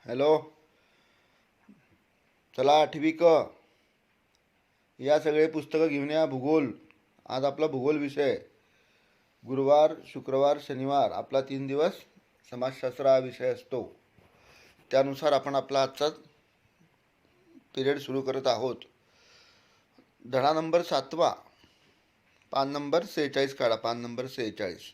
Hello. चला 8वी क या सगळे पुस्तकं घेऊन या. भूगोल. आज आपला भूगोल विषय. गुरुवार, शुक्रवार, शनिवार आपला 3 दिवस समाजशास्त्र हा विषय असतो. त्यानुसार आपण आपला आजचा पिरियड सुरू करत आहोत. धडा नंबर 7वा, पान नंबर 46 काढा. पान नंबर 46.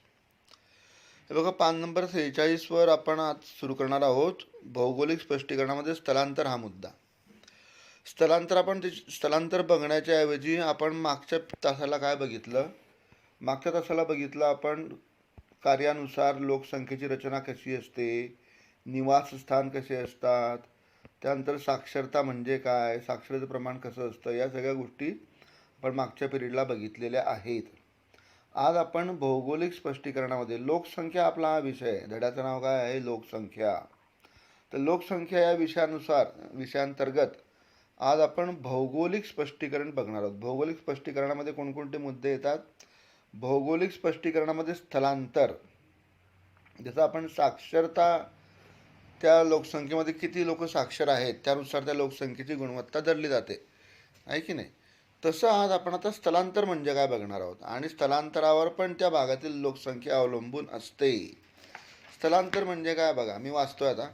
हे बघा, पान नंबर 46वर आपण आज सुरू करणार आहोत. भौगोलिक स्पष्टीकरणामध्ये स्थलांतर हा मुद्दा. स्थलांतर बघण्याच्या ऐवजी आपण मागच्या तासाला काय बघितलं? मागच्या तासाला बघितलं आपण कार्यानुसार लोकसंख्येची रचना कशी असते, निवासस्थान कसे असतात, त्यानंतर साक्षरता म्हणजे काय, साक्षरतेचं प्रमाण कसं असतं, या सगळ्या गोष्टी आपण मागच्या पिरियडला बघितलेल्या आहेत. आज आपण भौगोलिक स्पष्टीकरणामध्ये लोकसंख्या आपला हा विषय. धड्याचं नाव काय आहे? लोकसंख्या. तर लोकसंख्या या विषयांतर्गत आज आपण भौगोलिक स्पष्टीकरण बघणार आहोत. भौगोलिक स्पष्टीकरणामध्ये कोणकोणते मुद्दे येतात? भौगोलिक स्पष्टीकरणामध्ये स्थलांतर, जसं आपण साक्षरता, त्या लोकसंख्येमध्ये किती लोक साक्षर आहेत त्यानुसार त्या लोकसंख्येची गुणवत्ता धरली जाते, आहे की नाही? तसं आज आपण आता स्थलांतर म्हणजे काय बघणार आहोत. आणि स्थलांतरावर पण त्या भागातील लोकसंख्या अवलंबून असते. स्थलांतर म्हणजे काय बघा, मी वाचतोय आता.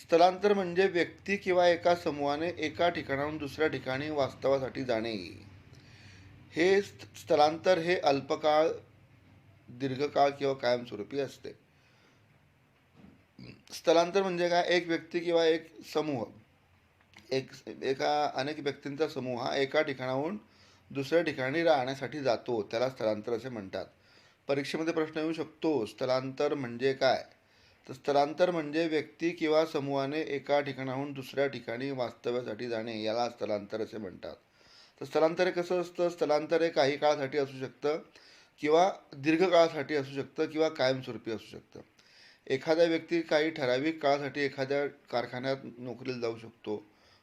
स्थलांतर म्हणजे व्यक्ती किंवा एका समूहाने एका ठिकाणाहून दुसऱ्या ठिकाणी वास्तवासाठी जाणे. हे स्थलांतर हे अल्पकाळ, दीर्घकाळ किंवा कायमस्वरूपी असते. स्थलांतर म्हणजे काय? एक व्यक्ती किंवा एक समूह, अनेक व्यक्तींचा समूह हा एका ठिकाणाहून दुसऱ्या ठिकाणी राहण्यासाठी जातो, त्याला स्थलांतर असे म्हणतात. परीक्षेमध्ये प्रश्न येऊ शकतो, स्थलांतर म्हणजे काय? तर स्थलांतर म्हणजे व्यक्ती किंवा समूहाने एका ठिकाणाहून दुसऱ्या ठिकाणी वास्तव्यासाठी जाणे, याला स्थलांतर असे म्हणतात. तर स्थलांतर हे कसं असतं? स्थलांतर हे काही काळासाठी असू शकतं किंवा दीर्घकाळासाठी असू शकतं किंवा कायमस्वरूपी असू शकतं. एखादा व्यक्ती काही ठराविक काळासाठी एखाद्या कारखान्यात नोकरीला जाऊ शकतो,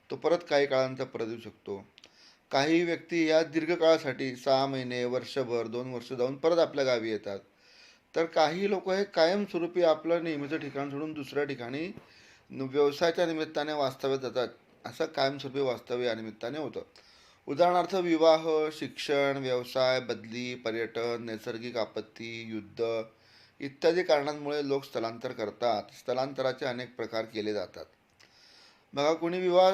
तो परत काही काळानंतर परत येऊ शकतो. काही व्यक्ती या दीर्घकाळासाठी 6 महिने, वर्षभर, 2 वर्ष जाऊन परत आपल्या गावी येतात. तर काही लोक हे कायमस्वरूपी आपलं नेहमीचं ठिकाण सोडून दुसऱ्या ठिकाणी व्यवसायाच्या निमित्ताने वास्तव्यात जातात. असं कायमस्वरूपी वास्तव्य या निमित्ताने होतं. उदाहरणार्थ विवाह, शिक्षण, व्यवसाय, बदली, पर्यटन, नैसर्गिक आपत्ती, युद्ध इत्यादी कारणांमुळे लोक स्थलांतर करतात. स्थलांतराचे अनेक प्रकार केले जातात. बघा,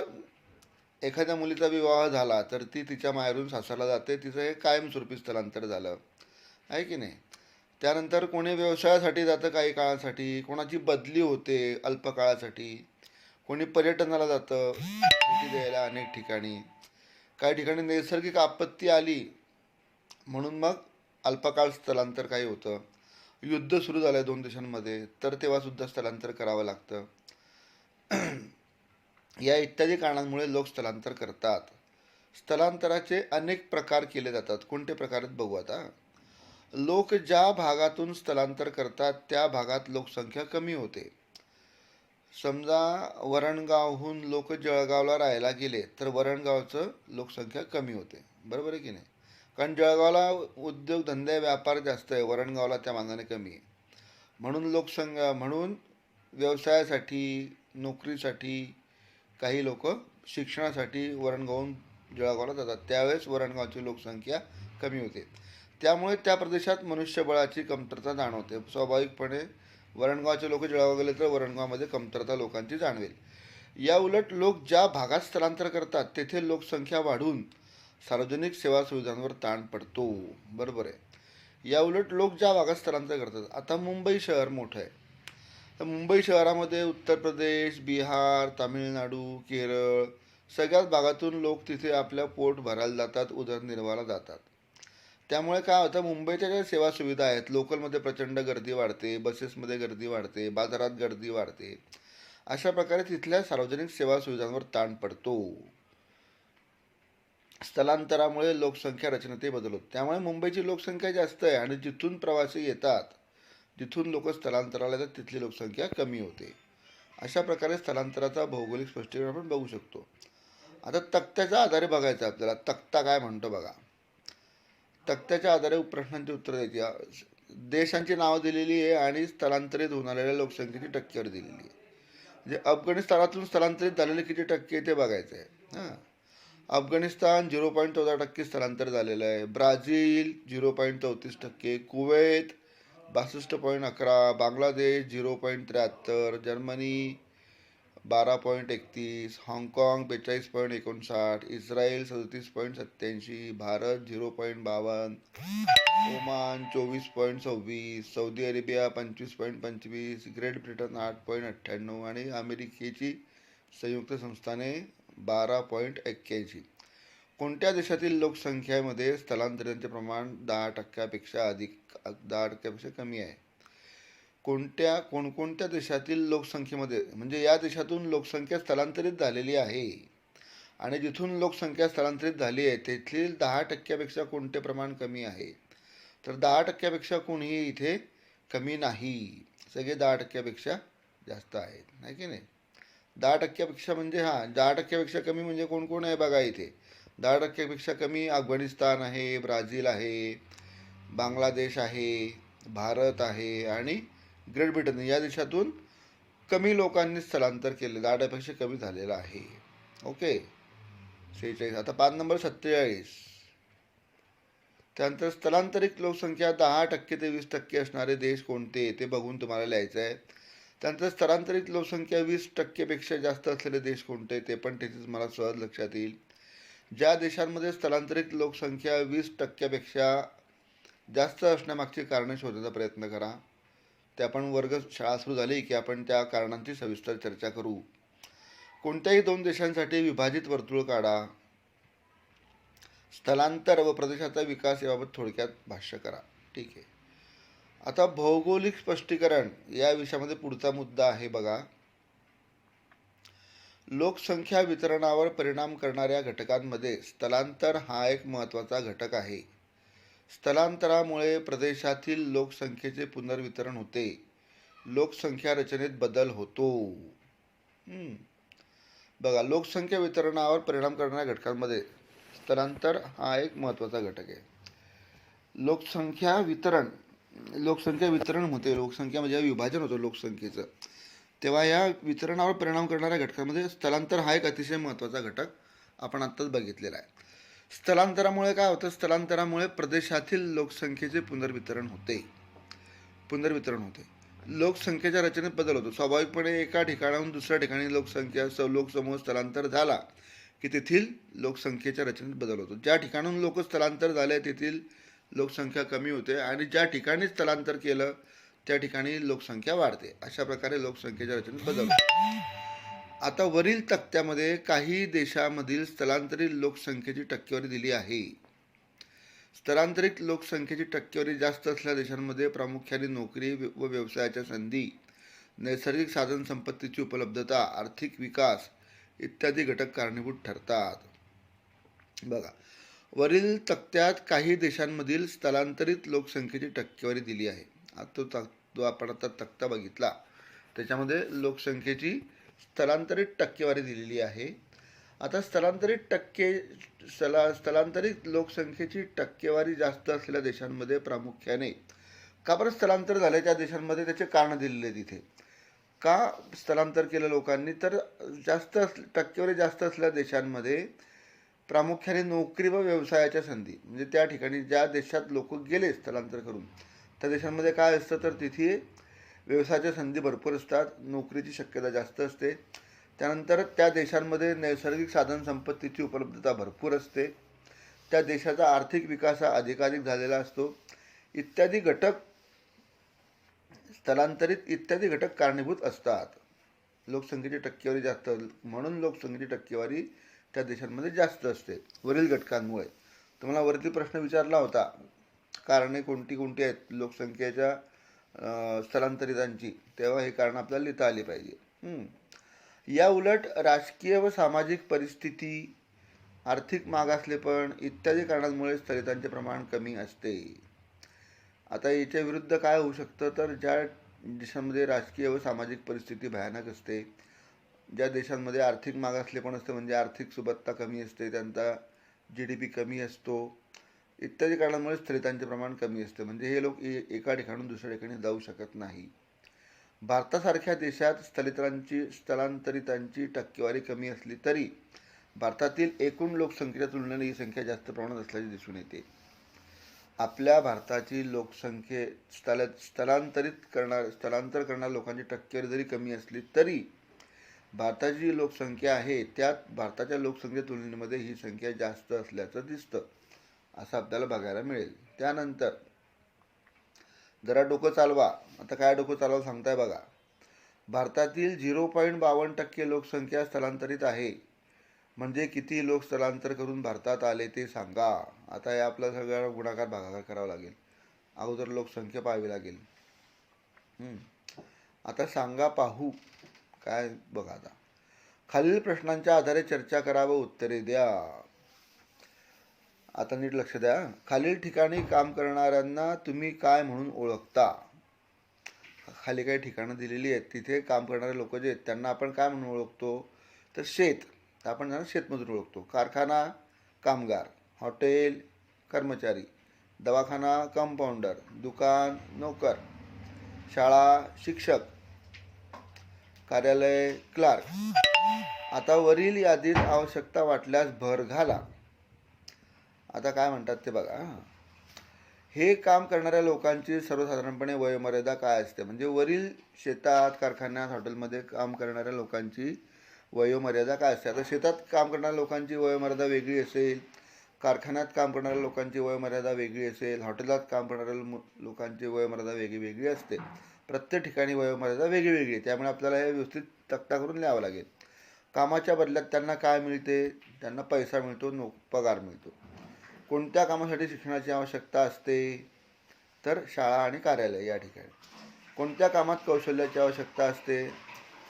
एखाद्या मुलीचा विवाह झाला तर ती तिच्या माहेरून सासरला जाते, तिचं हे कायमस्वरूपी स्थलांतर झालं, आहे की नाही? त्यानंतर कोणी व्यवसायासाठी जातं काही काळासाठी, कोणाची बदली होते अल्पकाळासाठी, कोणी पर्यटनाला जातं भेटी द्यायला अनेक ठिकाणी. काही ठिकाणी नैसर्गिक आपत्ती आली म्हणून मग अल्पकाळ स्थलांतर काही होतं. युद्ध सुरू झालं 2 देशांमध्ये, तर तेव्हासुद्धा स्थलांतर करावं लागतं. या इत्यादी कारणांमुळे लोक स्थलांतर करतात. स्थलांतराचे अनेक प्रकार केले जातात. कोणते प्रकार आहेत बघू आता. लोक ज्या भागातून स्थलांतर करतात त्या भागात लोकसंख्या कमी होते. समजा वरणगावहून लोक जळगावला राहायला गेले तर वरणगावचं लोकसंख्या कमी होते, बरोबर आहे की नाही? कारण जळगावला उद्योगधंदे, व्यापार जास्त आहे, वरणगावला त्या मानाने कमी आहे. म्हणून व्यवसायासाठी, नोकरीसाठी काही लोक शिक्षणासाठी वरणगावहून जळगावला जातात. त्यावेळेस वरणगावची लोकसंख्या कमी होते. त्यामुळे त्या प्रदेशात मनुष्यबळाची कमतरता जाणवते. स्वाभाविकपणे वरणगावचे लोक जळगाव गेले तर वरणगावमध्ये कमतरता लोकांची जाणवेल. या उलट लोक ज्या भागात स्थलांतर करतात तेथे लोकसंख्या वाढून सार्वजनिक सेवा सुविधांवर ताण पडतो, बरोबर आहे? या उलट लोक ज्या भागात स्थलांतर करतात, आता मुंबई शहर मोठं आहे, तर मुंबई शहरामध्ये उत्तर प्रदेश, बिहार, तामिळनाडू, केरळ सगळ्याच भागातून लोक तिथे आपल्या पोट भरायला जातात, उदरनिर्वाहाला जातात. त्यामुळे काय होतं, मुंबईच्या ज्या सेवा सुविधा आहेत, लोकलमध्ये प्रचंड गर्दी वाढते, बसेसमध्ये गर्दी वाढते, बाजारात गर्दी वाढते. अशा प्रकारे तिथल्या सार्वजनिक सेवा सुविधांवर ताण पडतो. स्थलांतरामुळे लोकसंख्या रचनेतही बदल होतो. त्यामुळे मुंबईची लोकसंख्या जास्त आहे आणि जिथून प्रवासी येतात, जिथून लोक स्थलांतराला येतात, तिथली लोकसंख्या कमी होते. अशा प्रकारे स्थलांतराचा भौगोलिक स्पष्टीकरण आपण बघू शकतो. आता तक्त्याच्या आधारे बघायचं आपल्याला. तक्ता काय म्हणतो बघा. तक्त्याच्या आधारे प्रश्नांची उत्तरं द्यायची. देशांची नावं दिलेली आहे आणि स्थलांतरित होणाऱ्या लोकसंख्येची टक्केवारी दिलेली आहे. म्हणजे अफगाणिस्तानातून स्थलांतरित झालेले किती टक्के ते बघायचं आहे. हां, अफगाणिस्तान 0.14% स्थलांतर झालेलं आहे. ब्राझील 0.34%, कुवैत 62.11, बांगलादेश 0.73, जर्मनी 12.31, हाँगकाँग 42.59, Israel 37.87, Bharat 0.52, Oman 24.26, Saudi Arabia 25.25, great Britain 8.98 आणि अमेरिकेची संयुक्त संस्थाने 12.81. कोणत्या देशातील लोकसंख्येमध्ये स्थलांतरितांचे प्रमाण 10% कमी आहे? कोणकोणत्या देशातील लोकसंख्येमध्ये, म्हणजे या देशातून लोकसंख्या स्थलांतरित झालेली आहे आणि जिथून लोकसंख्या स्थलांतरित झाली आहे तेथील 10%पेक्षा कोणते प्रमाण कमी आहे? तर 10%पेक्षा कोणीही इथे कमी नाही, सगळे 10%पेक्षा जास्त आहेत, नाही की नाही. 10%पेक्षा म्हणजे 10%पेक्षा कमी म्हणजे कोण कोण आहे बघा इथे. 10%पेक्षा कमी अफगाणिस्तान आहे, ब्राझील आहे, बांगलादेश आहे, भारत आहे आणि ग्रेट ब्रिटन या देशातून कमी लोकांनी स्थलांतर केले, 10%पेक्षा कमी झालेलं आहे. ओके, 46. आता पान नंबर 47. त्यानंतर स्थलांतरित लोकसंख्या 10% ते 20% असणारे देश कोणते ते बघून तुम्हाला लिहायचं आहे. त्यानंतर स्थलांतरित लोकसंख्या 20%पेक्षा जास्त असलेले देश कोणते ते पण तिथेच मला सहज लक्षात येईल. ज्या देशांमध्ये स्थलांतरित लोकसंख्या 20%पेक्षा जास्त असण्यामागची कारणे शोधण्याचा प्रयत्न करा. ते आपण शाळा सुरू झाली की आपण त्या कारणांची सविस्तर चर्चा करू. कोणत्याही 2 देशांसाठी विभाजित वर्तुळ काढा. स्थलांतर व प्रदेशाचा विकास याबाबत थोडक्यात भाष्य करा. ठीक आहे. आता भौगोलिक स्पष्टीकरण या विषयामध्ये पुढचा मुद्दा आहे बघा. लोकसंख्या वितरणावर परिणाम करणाऱ्या घटकांमध्ये स्थलांतर हा एक महत्त्वाचा घटक आहे. स्थलांतरामुळे प्रदेशातील लोकसंख्येचे पुनर्वितरण होते. लोकसंख्या रचनेत बदल होतो. बघा, लोकसंख्या वितरणावर परिणाम करणाऱ्या घटकांमध्ये स्थलांतर हा एक महत्त्वाचा घटक आहे. लोकसंख्या वितरण होते. लोकसंख्या म्हणजे विभाजन होतं लोकसंख्येचं, तेव्हा या वितरणावर परिणाम करणाऱ्या घटकांमध्ये स्थलांतर हा एक अतिशय महत्त्वाचा घटक आपण आत्ताच बघितलेला आहे. स्थलांतरामुळे काय होतं? स्थलांतरामुळे प्रदेशातील लोकसंख्येचे पुनर्वितरण होते. लोकसंख्येच्या रचनेत बदल होतो. स्वाभाविकपणे एका ठिकाणाहून दुसऱ्या ठिकाणी लोकसमूह स्थलांतर झाला की तेथील लोकसंख्येच्या रचनेत बदल होतो. ज्या ठिकाणून लोक स्थलांतर झाले तेथील लोकसंख्या कमी होते आणि ज्या ठिकाणी स्थलांतर केलं त्या ठिकाणी लोकसंख्या वाढते. अशा प्रकारे लोकसंख्येच्या रचनेत बदल होतो. आता वरील तक्त्यामध्ये काही देशांमधील स्थलांतरित लोकसंख्येची टक्केवारी दिली आहे. स्थलांतरित लोकसंख्येची टक्केवारी जास्त असलेल्या देशांमध्ये प्रामुख्याने नोकरी व व्यवसायाच्या संधी, नैसर्गिक साधन संपत्तीची उपलब्धता, आर्थिक विकास इत्यादी घटक कारणीभूत ठरतात. बघा, वरील तक्त्यात काही देशांमधील स्थलांतरित लोकसंख्येची टक्केवारी दिली आहे. तो आपण आता तक्ता बघितला, त्याच्यामध्ये लोकसंख्येची स्थलांतरित टक्केवारी दिलेली आहे. आता स्थलांतरित लोकसंख्येची टक्केवारी जास्त असलेल्या देशांमध्ये प्रामुख्याने का बरं स्थलांतर झाले त्या देशांमध्ये त्याचे कारण दिलेले तिथे. का स्थलांतर केलं लोकांनी? तर टक्केवारी जास्त असलेल्या देशांमध्ये प्रामुख्याने नोकरी व व्यवसायाच्या संधी, म्हणजे त्या ठिकाणी ज्या देशात लोक गेले स्थलांतर करून त्या देशांमध्ये काय असतं तर तिथे व्यवसायाच्या संधी भरपूर असतात, नोकरीची शक्यता जास्त असते. त्यानंतर त्या देशांमध्ये नैसर्गिक साधन संपत्तीची उपलब्धता भरपूर असते. त्या देशाचा आर्थिक विकास हा अधिकाधिक झालेला असतो. इत्यादी घटक कारणीभूत असतात. लोकसंख्येची टक्केवारी जास्त, म्हणून लोकसंख्येची टक्केवारी त्या देशांमध्ये जास्त असते वरील घटकांमुळे. तुम्हाला वरती प्रश्न विचारला होता, कारणे कोणती कोणती आहेत लोकसंख्येच्या स्थलांतरितांची, तेव्हा हे कारण आपल्याला लिहिता आली पाहिजे. या उलट राजकीय व सामाजिक परिस्थिती, आर्थिक मागासलेपण इत्यादी कारणांमुळे स्थलांतरितांचे प्रमाण कमी असते. आता याच्या विरुद्ध काय होऊ शकतं तर ज्या देशांमध्ये राजकीय व सामाजिक परिस्थिती भयानक असते, ज्या देशांमध्ये आर्थिक मागासलेपण असते म्हणजे आर्थिक सुबत्ता कमी असते, त्यांचा GDP कमी असतो, इत्यादी कारणांमुळे स्थलांतरितांचे प्रमाण कमी असते. म्हणजे हे लोक एका ठिकाणून दुसऱ्या ठिकाणी जाऊ शकत नाही. भारतासारख्या देशात स्थलांतरितांची टक्केवारी कमी असली तरी भारतातील एकूण लोकसंख्येच्या तुलनेने ही संख्या जास्त प्रमाणात असल्याचे दिसून येते. आपल्या भारताची स्थलांतर करणाऱ्या लोकांची टक्केवारी जरी कमी असली तरी भारताची जी लोकसंख्या आहे त्यात भारताच्या लोकसंख्ये तुलनेमध्ये ही संख्या जास्त असल्याचं दिसतं, असं आपल्याला बघायला मिळेल. त्यानंतर जरा डोकं चालवा. आता काय डोकं चालवा सांगताय बघा. भारतातील 0.52% लोकसंख्या स्थलांतरित आहे. म्हणजे किती लोक स्थलांतर करून भारतात आले ते सांगा. आता हे आपला सगळ्या गुणाकार भागाकार करावा लागेल. अगोदर लोकसंख्या पाहावी लागेल. आता सांगा पाहू काय बघा. आता खालील प्रश्नांच्या आधारे चर्चा करा व उत्तरे द्या. आता नीट लक्ष द्या. खालील ठिकाणी काम करणाऱ्यांना तुम्ही काय म्हणून ओळखता. खाली काही ठिकाणं दिलेली आहेत. तिथे काम करणारे लोक जे आहेत त्यांना आपण काय म्हणून ओळखतो. तर शेत, आपण त्यांना शेतमजूर ओळखतो. कारखाना कामगार, हॉटेल कर्मचारी, दवाखाना कंपाऊंडर, दुकान नोकर, शाळा शिक्षक, कार्यालय क्लार्क. आता वरील यादीत आवश्यकता वाटल्यास भर घाला. आता काय म्हणतात ते बघा. हे काम करणाऱ्या लोकांची सर्वसाधारणपणे वयोमर्यादा काय असते. म्हणजे वरील शेतात कारखान्यात हॉटेलमध्ये काम करणाऱ्या लोकांची वयोमर्यादा काय असते. आता शेतात काम करणाऱ्या लोकांची वयोमर्यादा वेगळी असेल, कारखान्यात काम करणाऱ्या लोकांची वयोमर्यादा वेगळी असेल, हॉटेलात काम करणाऱ्या लोकांची वयोमर्यादा वेगळी असते. प्रत्येक ठिकाणी वयोमर्यादा वेगळी आहे. त्यामुळे आपल्याला हे व्यवस्थित तक्ता करून लिहावं लागेल. कामाच्या बदल्यात त्यांना काय मिळते. त्यांना पैसा मिळतो, पगार मिळतो. कोणत्या कामासाठी शिक्षणाची आवश्यकता असते. तर शाळा आणि कार्यालय या ठिकाणी. कोणत्या कामात कौशल्याची आवश्यकता असते.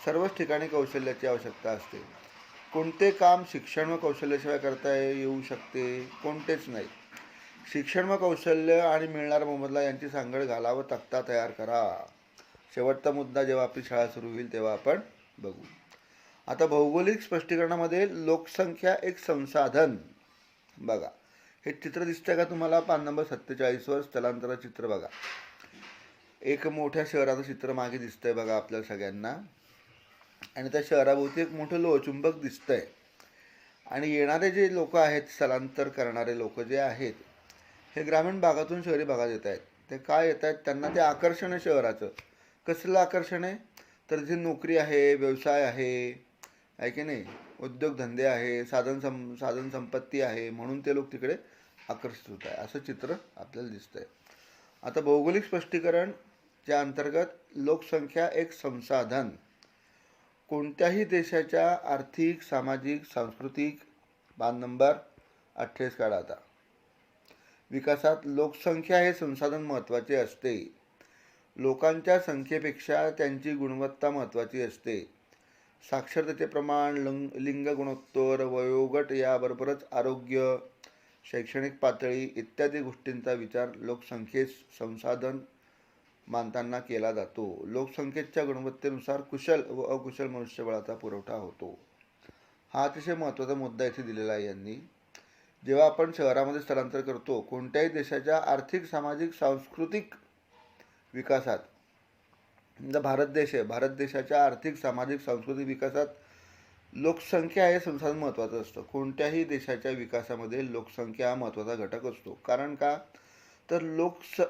सर्वच ठिकाणी कौशल्याची आवश्यकता असते. कोणते काम शिक्षण व कौशल्याशिवाय करता येऊ शकते. कोणतेच नाही. शिक्षण व कौशल्य आणि मिळणारा मोबदला यांची सांगड घाला व तक्ता तयार करा. शेवटचा मुद्दा जेव्हा आपली शाळा सुरू होईल तेव्हा आपण बघू. आता भौगोलिक स्पष्टीकरणामध्ये लोकसंख्या एक संसाधन. बघा हे चित्र दिसतंय का तुम्हाला. पान नंबर 47 स्थलांतराचं चित्र बघा. एक मोठ्या शहराचं चित्र मागे दिसतंय बघा आपल्या सगळ्यांना. आणि त्या शहराभोवती एक मोठं लोहचुंबक दिसतंय. आणि येणारे जे लोक आहेत, स्थलांतर करणारे लोक जे आहेत, हे ग्रामीण भागातून शहरी भागात येत आहेत. ते काय येत आहेत. त्यांना ते आकर्षण आहे शहराचं. कसलं आकर्षण आहे. तर जे नोकरी आहे, व्यवसाय आहे की नाही, उद्योगधंदे आहे, साधन संपत्ती आहे, म्हणून ते लोक तिकडे आकर्षित होत आहे. असं चित्र आपल्याला दिसतंय. आता भौगोलिक स्पष्टीकरणच्या अंतर्गत लोकसंख्या एक संसाधन. कोणत्याही देशाच्या आर्थिक सामाजिक सांस्कृतिक पान नंबर 28 काढा. आता विकासात लोकसंख्या हे संसाधन महत्त्वाचे असते. लोकांच्या संख्येपेक्षा त्यांची गुणवत्ता महत्त्वाची असते. साक्षरतेचे प्रमाण, लिंग गुणोत्तर, वयोगट याबरोबरच आरोग्य, शैक्षणिक पातळी इत्यादी गोष्टींचा विचार लोकसंख्येस संसाधन मानताना केला जातो. लोकसंख्येच्या गुणवत्तेनुसार कुशल व अकुशल मनुष्यबळाचा पुरवठा होतो. हा अतिशय महत्त्वाचा मुद्दा इथे दिलेला आहे यांनी. जेव्हा आपण शहरामध्ये स्थलांतर करतो, कोणत्याही देशाच्या आर्थिक सामाजिक सांस्कृतिक विकासात, भारत देश आहे, भारत देशाच्या आर्थिक सामाजिक सांस्कृतिक विकासात लोकसंख्या हे संसाधन महत्त्वाचं असतं. कोणत्याही देशाच्या विकासामध्ये लोकसंख्या हा महत्त्वाचा घटक असतो. कारण का. तर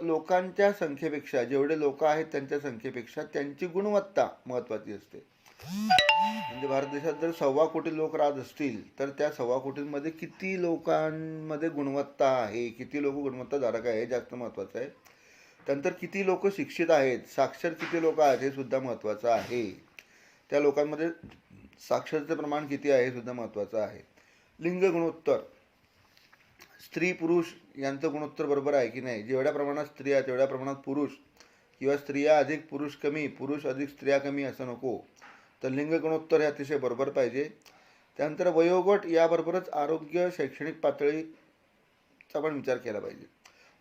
लोकांच्या संख्येपेक्षा, जेवढे लोक आहेत त्यांच्या संख्येपेक्षा त्यांची गुणवत्ता महत्त्वाची असते. म्हणजे भारत देशात जर 1.25 कोटी लोक राहत असतील तर त्या 1.25 कोटींमध्ये किती लोकांमध्ये गुणवत्ता आहे, किती लोक गुणवत्ताधारक आहे हे जास्त महत्त्वाचं आहे. त्यानंतर किती लोक शिक्षित आहेत, साक्षर किती लोक आहेत हे सुद्धा महत्त्वाचं आहे. त्या लोकांमध्ये साक्षरतेचं प्रमाण किती आहे हे सुद्धा महत्त्वाचं आहे. लिंग गुणोत्तर, स्त्री पुरुष यांचं गुणोत्तर बरोबर आहे की नाही. जेवढ्या प्रमाणात स्त्रिया तेवढ्या प्रमाणात पुरुष, किंवा स्त्रिया अधिक पुरुष कमी, पुरुष अधिक स्त्रिया कमी असं नको. तर लिंग गुणोत्तर हे अतिशय बरोबर पाहिजे. त्यानंतर वयोगट याबरोबरच आरोग्य, शैक्षणिक पातळीचा पण विचार केला पाहिजे.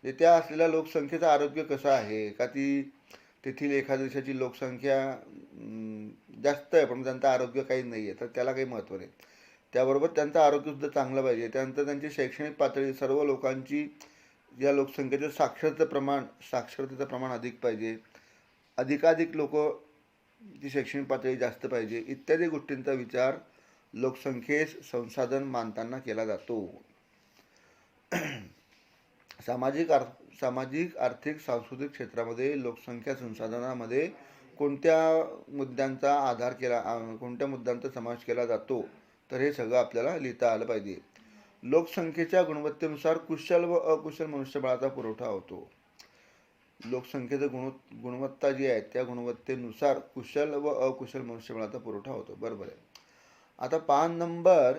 म्हणजे त्या असलेल्या लोकसंख्येचं आरोग्य कसं आहे. का ती तेथील एखाद्या देशाची लोकसंख्या जास्त आहे पण त्यांचं आरोग्य काही नाही आहे तर त्याला काही महत्त्व नाही. त्याबरोबर त्यांचं आरोग्यसुद्धा चांगलं पाहिजे. त्यानंतर त्यांची शैक्षणिक पातळी, सर्व लोकांची या लोकसंख्येचं साक्षरतेचं प्रमाण अधिक पाहिजे. अधिकाधिक लोक ती शैक्षणिक पातळी जास्त पाहिजे इत्यादी गोष्टींचा विचार लोकसंख्येस संसाधन मानताना केला जातो. सामाजिक आर्थिक सांस्कृतिक क्षेत्रामध्ये लोकसंख्या संसाधनामध्ये कोणत्या कोणत्या मुद्द्यांचा समावेश केला जातो, तर हे सगळं आपल्याला लिहिता आलं पाहिजे. लोकसंख्येच्या गुणवत्तेनुसार कुशल व अकुशल मनुष्यबळाचा पुरवठा होतो. लोकसंख्येचं गुणवत्ता जी आहे त्या गुणवत्तेनुसार कुशल व अकुशल मनुष्यबळाचा पुरवठा होतो. बरोबर आहे. आता पान नंबर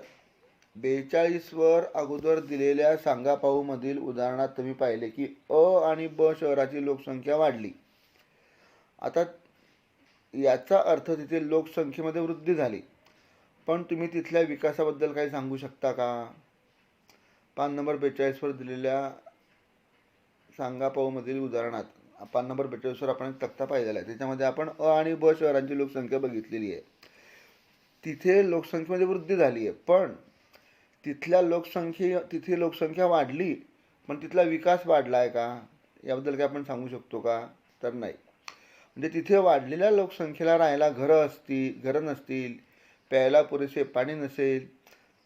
42 वर अगोदर दिलेल्या सांगा पाहू मधील उदाहरणात तुम्ही पाहिले की अ आणि ब शहराची लोकसंख्या वाढली. आता याचा अर्थ तिथे लोकसंख्येमध्ये वृद्धी झाली, पण तुम्ही तिथल्या विकासाबद्दल काही सांगू शकता का? पान नंबर 42 वर दिलेल्या सांगा पाहू मधील उदाहरणात पान नंबर 42 वर आपण एक तक्ता पाहिलेला आहे. त्याच्यामध्ये आपण अ आणि ब शहरांची लोकसंख्या बघितलेली आहे. तिथे लोकसंख्येमध्ये वृद्धी झाली आहे, पण तिथे लोकसंख्या वाढली, पण तिथला विकास वाढला आहे का, याबद्दल काय आपण सांगू शकतो का? तर नाही. म्हणजे तिथे वाढलेल्या लोकसंख्येला राहायला घरं नसतील, प्यायला पुरेसे पाणी नसेल,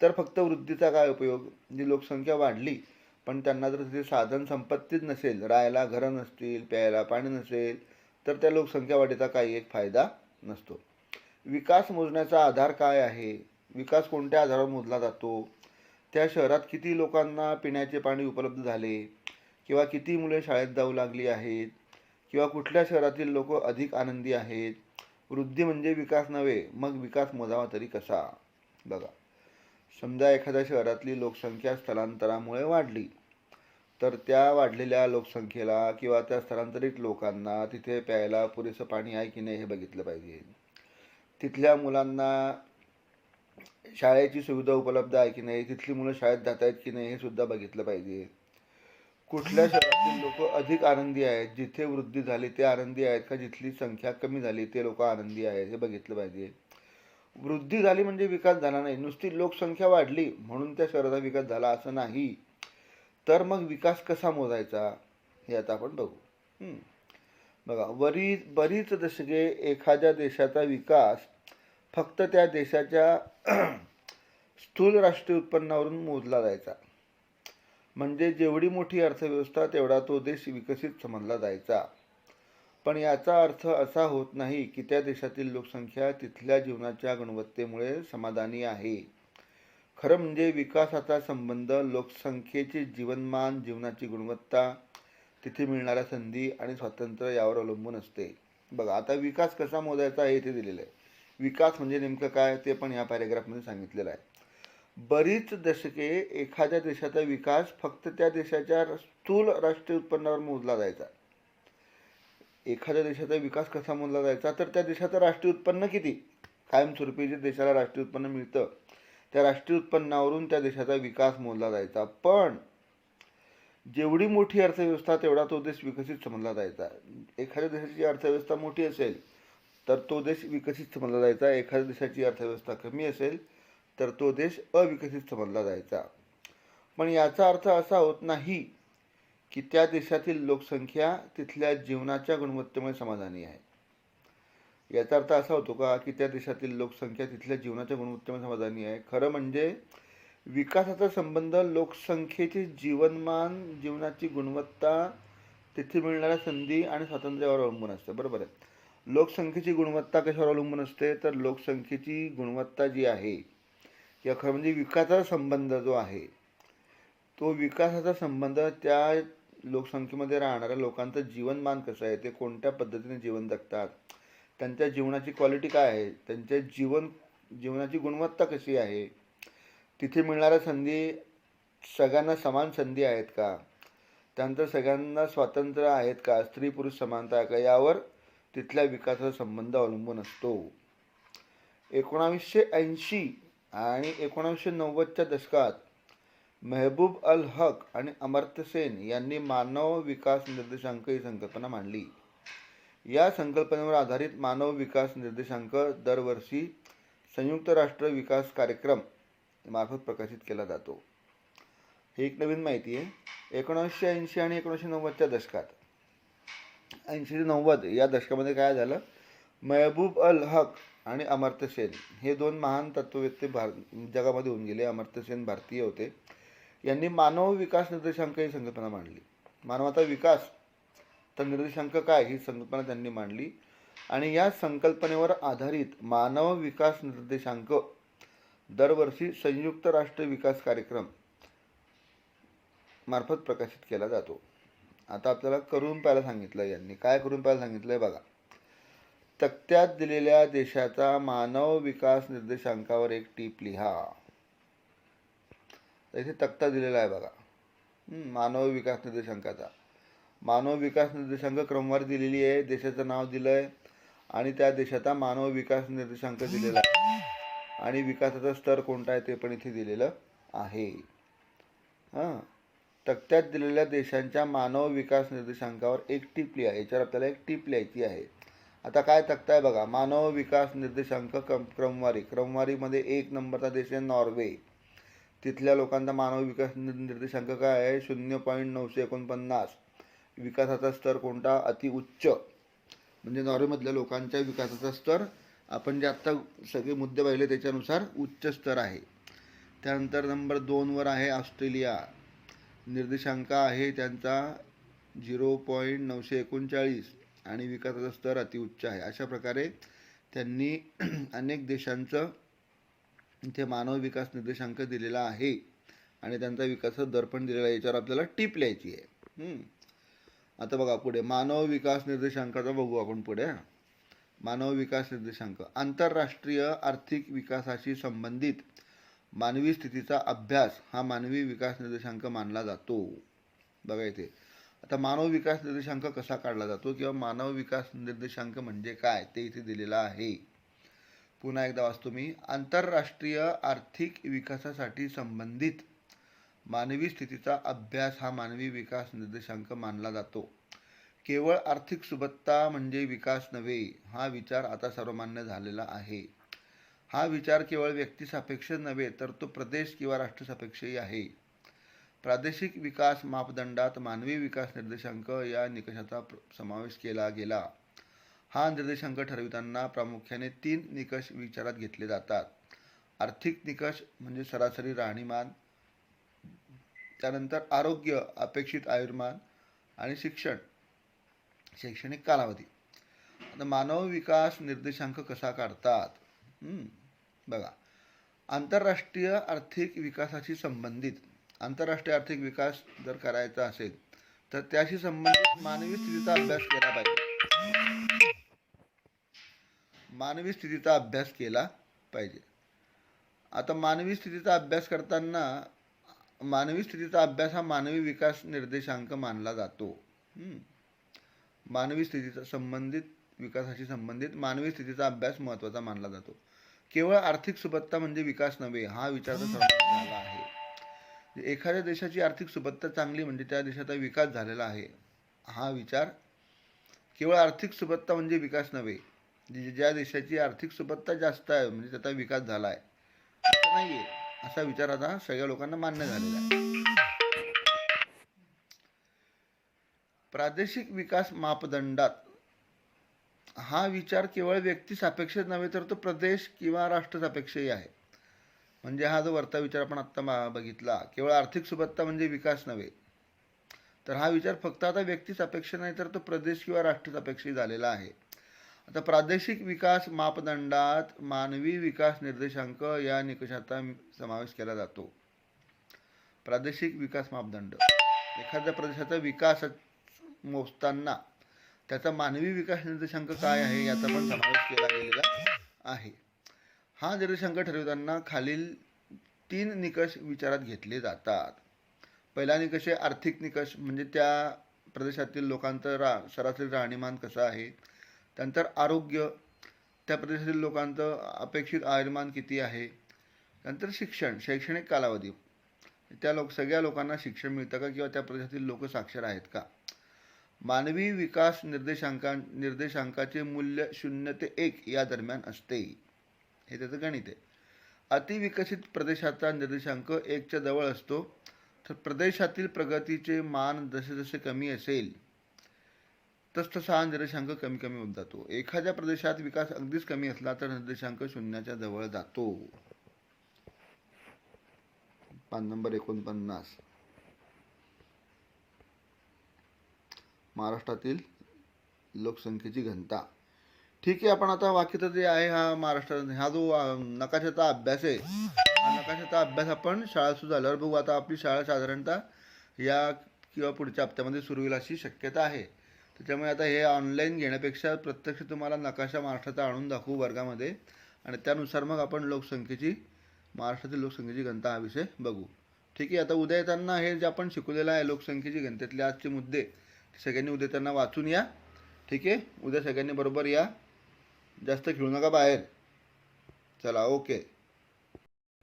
तर फक्त वृद्धीचा काय उपयोग? म्हणजे लोकसंख्या वाढली, पण त्यांना जर तिथे साधन संपत्तीच नसेल, राहायला घरं नसतील, प्यायला पाणी नसेल, तर त्या लोकसंख्या वाढीचा काही एक फायदा नसतो. विकास मोजण्याचा आधार काय आहे? विकास कोणत्या आधारावर मोजला जातो? त्या शहरात किती लोकांना पिण्याचे पाणी उपलब्ध झाले, किंवा किती मुले शाळेत जाऊ लागली आहेत, किंवा कुठल्या शहरातील लोक अधिक आनंदी आहेत. वृद्धी म्हणजे विकास नव्हे, मग विकास मोजावा तरी कसा? बघा, समजा एखाद्या शहरातली लोकसंख्या स्थलांतरामुळे वाढली, तर त्या वाढलेल्या लोकसंख्येला किंवा त्या स्थलांतरित लोकांना तिथे प्यायला पुरेसं पाणी आहे की नाही हे बघितलं पाहिजे. तिथल्या मुलांना शाळेची सुविधा उपलब्ध आहे की नाही, तिथली मुलं शाळेत जात आहेत की नाही हे सुद्धा बघितलं पाहिजे. कुठल्या शहरातील लोक अधिक आनंदी आहेत, जिथे वृद्धी झाली ते आनंदी आहेत का, जिथली संख्या कमी झाली ते लोक आनंदी आहेत हे बघितलं पाहिजे. वृद्धी झाली म्हणजे विकास झाला नाही. नुसती लोकसंख्या वाढली म्हणून त्या शहराचा विकास झाला असं नाही. तर मग विकास कसा मोजायचा हे आता आपण बघू. बघा, बरीच दशके एखाद्या देशाचा विकास फक्त त्या देशाच्या स्थूल राष्ट्रीय उत्पन्नावरून मोजला जायचा. म्हणजे जेवढी मोठी अर्थव्यवस्था तेवढा तो देश विकसित समजला जायचा. पण याचा अर्थ असा होत नाही की त्या देशातील लोकसंख्या तिथल्या जीवनाच्या गुणवत्तेमुळे समाधानी आहे. खरं म्हणजे विकासाचा संबंध लोकसंख्येचे जीवनमान, जीवनाची गुणवत्ता, तिथे मिळणाऱ्या संधी आणि स्वातंत्र्य यावर अवलंबून असते. बघा, आता विकास कसा मोजायचा हे इथे दिलेलं आहे. विकास म्हणजे नेमकं काय ते पण या पॅरेग्राफमध्ये सांगितलेलं आहे. बरीच दशके एखाद्या देशाचा विकास फक्त त्या देशाच्या स्थूल राष्ट्रीय उत्पन्नावर मोजला जायचा. एखाद्या देशाचा विकास कसा मोजला जायचा, तर त्या देशाचं राष्ट्रीय उत्पन्न किती, कायमस्वरूपी जे देशाला राष्ट्रीय उत्पन्न मिळतं त्या राष्ट्रीय उत्पन्नावरून त्या देशाचा विकास मोजला जायचा. पण जेवढी मोठी अर्थव्यवस्था तेवढा तो देश विकसित समजला जायचा. एखाद्या देशाची अर्थव्यवस्था मोठी असेल तर तो देश विकसित समजला जायचा. एखाद्या देशाची अर्थव्यवस्था कमी असेल तर तो देश अविकसित समजला जायचा. पण याचा अर्थ असा होत नाही की त्या देशातील लोकसंख्या तिथल्या जीवनाच्या गुणवत्तेमुळे समाधानी आहे. याचा अर्थ असा होतो का की त्या देशातील लोकसंख्या तिथल्या जीवनाच्या गुणवत्तेमुळे समाधानी आहे? खरं म्हणजे विकासाचा संबंध लोकसंख्येचे जीवनमान, जीवनाची गुणवत्ता, तिथे मिळणाऱ्या संधी आणि स्वातंत्र्यावर अवलंबून असतं. बरोबर आहे. लोकसंख्येची गुणवत्ता कशावर अवलंबून असते, तर लोकसंख्येची गुणवत्ता जी आहे किंवा खरं म्हणजे विकासाचा संबंध जो आहे तो विकासाचा संबंध त्या लोकसंख्येमध्ये राहणाऱ्या लोकांचं जीवनमान कसं आहे, ते कोणत्या पद्धतीने जीवन जगतात, त्यांच्या जीवनाची क्वालिटी काय आहे, त्यांच्या जीवनाची गुणवत्ता कशी आहे, तिथे मिळणाऱ्या संधी सगळ्यांना समान संधी आहेत का, त्यानंतर सगळ्यांना स्वातंत्र्य आहेत का, स्त्री पुरुष समानता आहे का, यावर तिथल्या विकासाचा संबंध अवलंबून असतो. 1980 आणि 1990च्या दशकात मेहबूब अल हक आणि अमर्त्य सेन यांनी मानव विकास निर्देशांक ही संकल्पना मांडली. या संकल्पनेवर आधारित मानव विकास निर्देशांक दरवर्षी संयुक्त राष्ट्र विकास कार्यक्रम मार्फत प्रकाशित केला जातो. ही एक नवीन माहिती आहे. 1980 आणि 1990च्या दशकात, 80 ते 90 या दशकामध्ये काय झालं, महबूब अल हक आणि अमर्त्य सेन हे दोन महान तत्ववेत्ते जगामध्ये होऊन गेले. अमर्त्य सेन भारतीय होते. यांनी मानव विकास निर्देशांक ही संकल्पना मांडली. मानवाचा विकास तर निर्देशांक काय ही संकल्पना त्यांनी मांडली आणि या संकल्पनेवर आधारित मानव विकास निर्देशांक दरवर्षी संयुक्त राष्ट्र विकास कार्यक्रम मार्फत प्रकाशित केला जातो. आता आपल्याला करून पाहायला सांगितलं. यांनी काय करून पाहायला सांगितलंय बघा. तक्त्यात दिलेल्या देशाचा मानव विकास निर्देशांकावर एक टीप लिहा. इथे तक्ता दिलेला आहे बघा. मानव विकास निर्देशांकाचा. मानव विकास निर्देशांक क्रमवार दिलेली आहे. देशाचं नाव दिलंय आणि त्या देशाचा मानव विकास निर्देशांक दिलेला आहे आणि विकासाचा स्तर कोणता आहे ते पण इथे दिलेलं आहे. तक्त्यात दिलेल्या देशांच्या मानव विकास निर्देशांकावर एक टीप लिहा. याच्यावर आपल्याला एक टीप लिहायची आहे. आता काय तक्ता आहे बघा. मानव विकास निर्देशांक क्रमवारी. क्रमवारीमध्ये 1 नंबरचा देश आहे नॉर्वे. तिथल्या लोकांचा मानव विकास निर्देशांक काय आहे 0.949. विकासाचा स्तर कोणता अतिउच्च. म्हणजे नॉर्वेमधल्या लोकांच्या विकासाचा स्तर आपण जे आत्ता सगळे मुद्दे पाहिले त्याच्यानुसार उच्च स्तर आहे. त्यानंतर नंबर 2वर आहे ऑस्ट्रेलिया. निर्देशांक आहे त्यांचा 0.939 आणि विकासाचा स्तर अतिउच्च आहे. अशा प्रकारे त्यांनी अनेक देशांचं इथे मानव विकास निर्देशांक दिलेला आहे आणि त्यांचा विकासाचा दर पण दिलेला आहे. याच्यावर आपल्याला टीप लिहायची आहे. आता बघा पुढे मानव विकास निर्देशांकाचा बघू आपण पुढे. मानव विकास निर्देशांक आंतरराष्ट्रीय आर्थिक विकासाशी संबंधित मानवी स्थितीचा अभ्यास हा मानवी विकास निर्देशांक मानला जातो. बघा इथे आता मानव विकास निर्देशांक कसा काढला जातो किंवा मानव विकास निर्देशांक म्हणजे काय ते इथे दिलेलं आहे. पुन्हा एकदा वाचतो मी. आंतरराष्ट्रीय आर्थिक विकासासाठी संबंधित मानवी स्थितीचा अभ्यास हा मानवी विकास निर्देशांक मानला जातो. केवळ आर्थिक सुबत्ता म्हणजे विकास नव्हे हा विचार आता सर्वमान्य झालेला आहे. हा विचार केवळ व्यक्तिसापेक्ष नव्हे तर तो प्रदेश किंवा राष्ट्रसापेक्षही आहे. प्रादेशिक विकास मापदंडात मानवी विकास निर्देशांक या निकषाचा समावेश केला गेला. हा निर्देशांक ठरविताना प्रामुख्याने 3 निकष विचारात घेतले जातात. आर्थिक निकष म्हणजे सरासरी राहणीमान, त्यानंतर आरोग्य, अपेक्षित आयुर्मान आणि शैक्षणिक कालावधी. आता मानव विकास निर्देशांक कसा काढतात बघा. आंतरराष्ट्रीय आर्थिक विकासाशी संबंधित आंतरराष्ट्रीय आर्थिक विकास जर करायचा असेल तर त्याशी संबंधित मानवी स्थितीचा अभ्यास केला पाहिजे. मानवी स्थितीचा अभ्यास केला पाहिजे. आता मानवी स्थितीचा अभ्यास करताना मानवी स्थितीचा अभ्यास हा मानवी विकास निर्देशांक मानला जातो. मानवी स्थितीचा संबंधित विकासाशी संबंधित मानवी स्थितीचा अभ्यास महत्त्वाचा मानला जातो. केवळ आर्थिक सुबत्ता म्हणजे विकास नव्हे हा विचार झाला आहे. एखाद्या देशाची आर्थिक सुबत्ता चांगली म्हणजे त्या देशाचा विकास झालेला आहे. हा विचार केवळ आर्थिक सुबत्ता म्हणजे विकास नव्हे. ज्या देशाची आर्थिक सुबत्ता जास्त आहे म्हणजे त्याचा विकास झाला आहे असं नाहीये. असा विचार आता सगळ्या लोकांना मान्य झालेला आहे. प्रादेशिक विकास मापदंडात हा विचार केवळ व्यक्तिसापेक्ष नव्हे तर तो प्रदेश किंवा राष्ट्रसापेक्षही आहे. म्हणजे हा जो वरचा विचार आपण आत्ता बघितला केवळ आर्थिक सुबत्ता म्हणजे विकास नव्हे तर हा विचार फक्त आता व्यक्तिसापेक्ष नाही तर तो प्रदेश किंवा राष्ट्रसापेक्षही झालेला आहे. आता प्रादेशिक विकास मापदंडात मानवी विकास निर्देशांक या निकषाचा समावेश केला जातो. प्रादेशिक विकास मापदंड एखाद्या प्रदेशाचा विकास मोजताना त्याचा मानवी विकास निर्देशांक काय आहे याचा पण समावेश केला गेलेला आहे. हा निर्देशांक ठरवताना खालील 3 निकष विचारात घेतले जातात. पहिला निकष आहे आर्थिक निकष म्हणजे त्या प्रदेशातील लोकांचं सरासरी राहणीमान कसं आहे. त्यानंतर आरोग्य त्या प्रदेशातील लोकांचं अपेक्षित आयुर्मान किती आहे. त्यानंतर शैक्षणिक कालावधी त्या सगळ्या लोकांना शिक्षण मिळतं का किंवा त्या प्रदेशातील लोक साक्षर आहेत का. मानवी विकास निर्देशांकाचे मूल्य 0 ते 1 या दरम्यान असते. हे त्याचं गणित आहे. अतिविकसित प्रदेशाचा निर्देशांक 1 च्या जवळ असतो तर प्रदेशातील प्रगतीचे मान जसे जसे कमी असेल तसतसा हा निर्देशांक कमी कमी होत जातो. एखाद्या प्रदेशात विकास अगदीच कमी असला तर निर्देशांक शून्याच्या जवळ जातो. पान नंबर 49. महाराष्ट्रातील लोकसंख्येची घनता. ठीक आहे, आपण आता वाक्याचं जे आहे हा महाराष्ट्रात हा जो नकाशाचा अभ्यास आहे, हा नकाशाचा अभ्यास आपण शाळा सुरू झाल्यावर बघू. आता आपली शाळा साधारणतः या किंवा पुढच्या हप्त्यामध्ये सुरू होईल अशी शक्यता आहे. त्याच्यामुळे आता हे ऑनलाईन घेण्यापेक्षा प्रत्यक्ष तुम्हाला नकाशा महाराष्ट्राचा आणून दाखवू वर्गामध्ये, आणि त्यानुसार मग आपण महाराष्ट्रातील लोकसंख्येची घनता हा विषय बघू. ठीक आहे, आता उद्या येताना हे जे आपण शिकवलेलं आहे लोकसंख्येची घनतेतले आजचे मुद्दे सगळ्यांनी उद्या त्यांना वाचून या. ठीक आहे, उद्या सगळ्यांनी बरोबर या, जास्त खेळू नका बाहेर. चला, ओके.